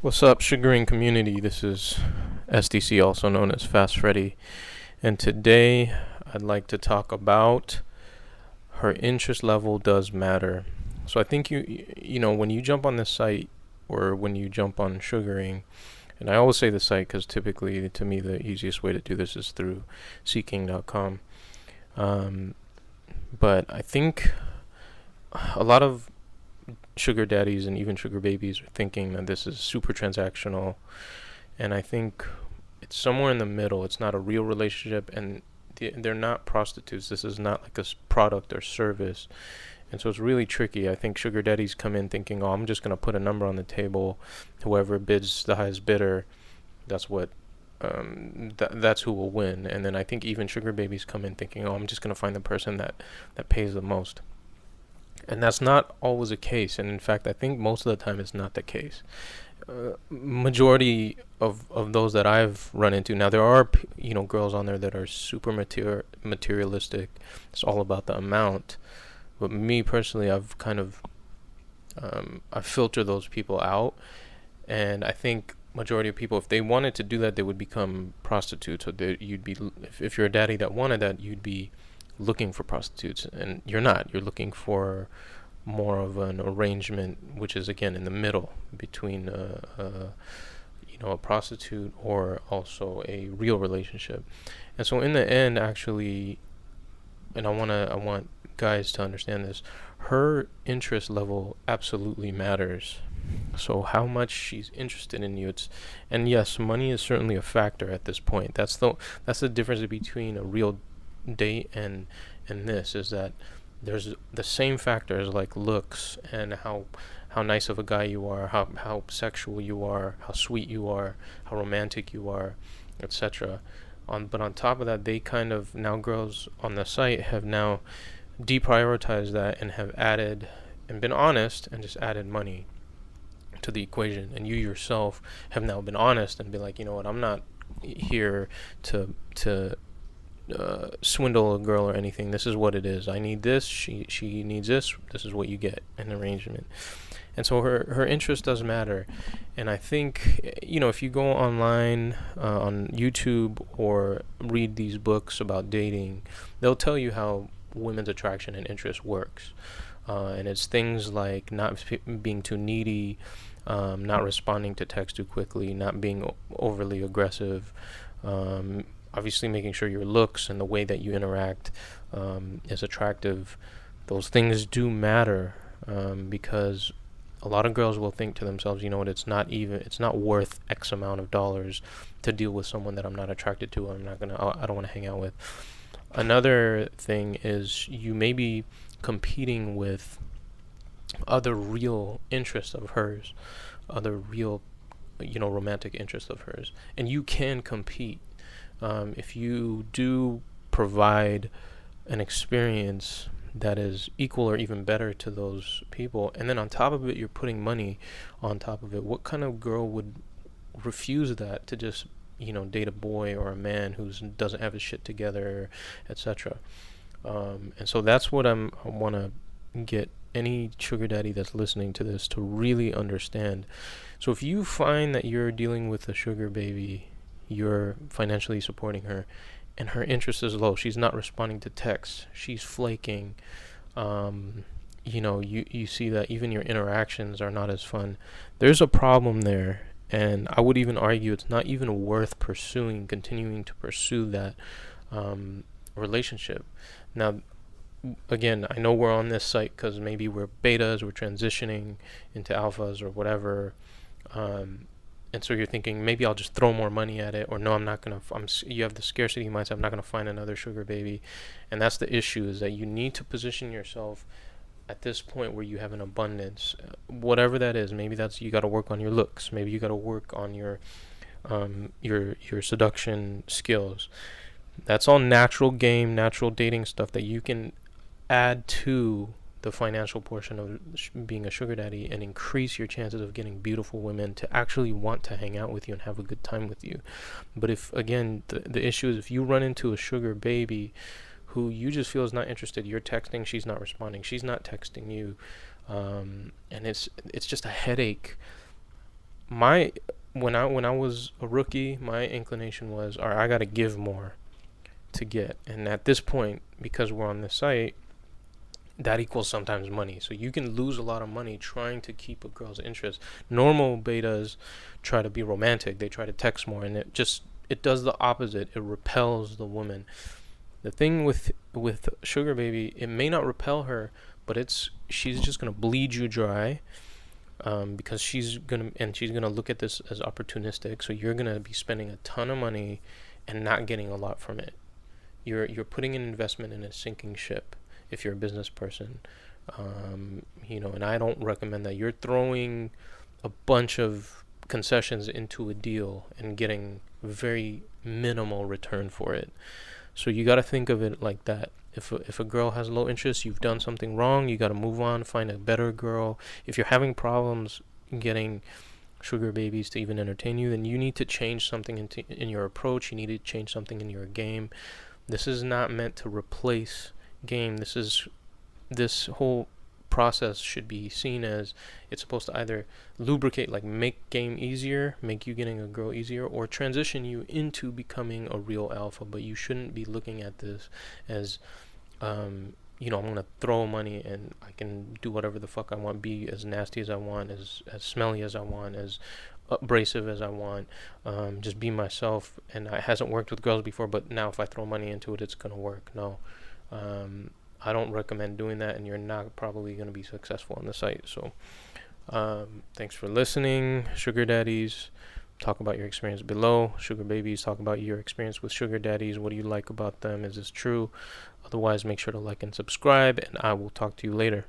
What's up, sugaring community? This is SDC, also known as Fast Freddy, and today I'd like to talk about her interest level does matter. So I think you know when you jump on this site or when you jump on sugaring, and I always say the site because typically to me the easiest way to do this is through Seeking.com. Um, but I think a lot of sugar daddies and even sugar babies are thinking that this is super transactional, and I think it's somewhere in the middle. It's not a real relationship, and they're not prostitutes. This is not like a product or service, and so it's really tricky. I think sugar daddies come in thinking, "Oh, I'm just gonna put a number on the table. Whoever bids the highest bidder, that's what." That's who will win. And then I think even sugar babies come in thinking, "Oh, I'm just gonna find the person that pays the most." And that's not always the case. And in fact, I think most of the time it's not the case. Majority of those that I've run into now, there are girls on there that are super materialistic. It's all about the amount. But me personally, I've kind of I filter those people out, and I think majority of people, if they wanted to do that, they would become prostitutes. Or you'd be if you're a daddy that wanted that, you'd be looking for prostitutes, and you're not. You're looking for more of an arrangement, which is again in the middle between a prostitute or also a real relationship. And so in the end, actually, and I want guys to understand this, her interest level absolutely matters. So how much she's interested in you, and yes, money is certainly a factor at this point. That's the difference between a real date and this is that there's the same factors like looks and how nice of a guy you are, how sexual you are, how sweet you are, how romantic you are, etc. But on top of that, they kind of now girls on the site have now deprioritized that and have added and been honest and just added money to the equation. And you yourself have now been honest and be like, you know what, I'm not here to swindle a girl or anything. This is what it is. I need this. She needs this. This is what you get, an arrangement. And so her interest does matter. And I think if you go online on YouTube or read these books about dating, they'll tell you how women's attraction and interest works. And it's things like not being too needy, not responding to text too quickly, not being overly aggressive, obviously making sure your looks and the way that you interact is attractive. Those things do matter, because a lot of girls will think to themselves, you know what, it's not worth X amount of dollars to deal with someone that I'm not attracted to, or I don't want to hang out with. Another thing is you may be competing with other real interests of hers, other real romantic interests of hers, and you can compete if you do provide an experience that is equal or even better to those people, and then on top of it you're putting money on top of it. What kind of girl would refuse that to just date a boy or a man who doesn't have his shit together, etc. And so that's what I want to get any sugar daddy that's listening to this to really understand. So if you find that you're dealing with a sugar baby, you're financially supporting her, and her interest is low, she's not responding to texts, she's flaking, you see that even your interactions are not as fun, there's a problem there. And I would even argue it's not even worth continuing to pursue that relationship. Now, again, I know we're on this site because maybe we're betas, we're transitioning into alphas or whatever, and so you're thinking maybe I'll just throw more money at it, or no, I'm not gonna. You have the scarcity mindset. I'm not gonna find another sugar baby, and that's the issue. Is that you need to position yourself at this point where you have an abundance, whatever that is. Maybe that's you got to work on your looks. Maybe you got to work on your seduction skills. That's all natural game, natural dating stuff that you can add to the financial portion of being a sugar daddy and increase your chances of getting beautiful women to actually want to hang out with you and have a good time with you. But if, again, the issue is if you run into a sugar baby who you just feel is not interested, you're texting, she's not responding, she's not texting you, and it's just a headache. my when I was a rookie, my inclination was, all right, I got to give more to get. And at this point, because we're on this site, that equals sometimes money. So you can lose a lot of money trying to keep a girl's interest. Normal betas try to be romantic. They try to text more, and it does the opposite. It repels the woman. The thing with sugar baby, it may not repel her, but she's just gonna bleed you dry, because she's gonna look at this as opportunistic. So you're gonna be spending a ton of money and not getting a lot from it. You're putting an investment in a sinking ship if you're a business person. And I don't recommend that. You're throwing a bunch of concessions into a deal and getting very minimal return for it. So you got to think of it like that. If a girl has low interest, you've done something wrong. You got to move on, find a better girl. If you're having problems getting sugar babies to even entertain you, then you need to change something in your approach. You need to change something in your game. This is not meant to replace game. This whole process should be seen as, it's supposed to either lubricate, like make game easier, make you getting a girl easier, or transition you into becoming a real alpha. But you shouldn't be looking at this as I'm gonna throw money and I can do whatever the fuck I want, be as nasty as I want, as smelly as I want, as abrasive as I want, just be myself. And it hasn't worked with girls before, but now if I throw money into it, it's gonna work. No. I don't recommend doing that, and you're not probably going to be successful on the site. So thanks for listening. Sugar daddies, talk about your experience below. Sugar babies, talk about your experience with sugar daddies. What do you like about them? Is this true? Otherwise, make sure to like and subscribe, and I will talk to you later.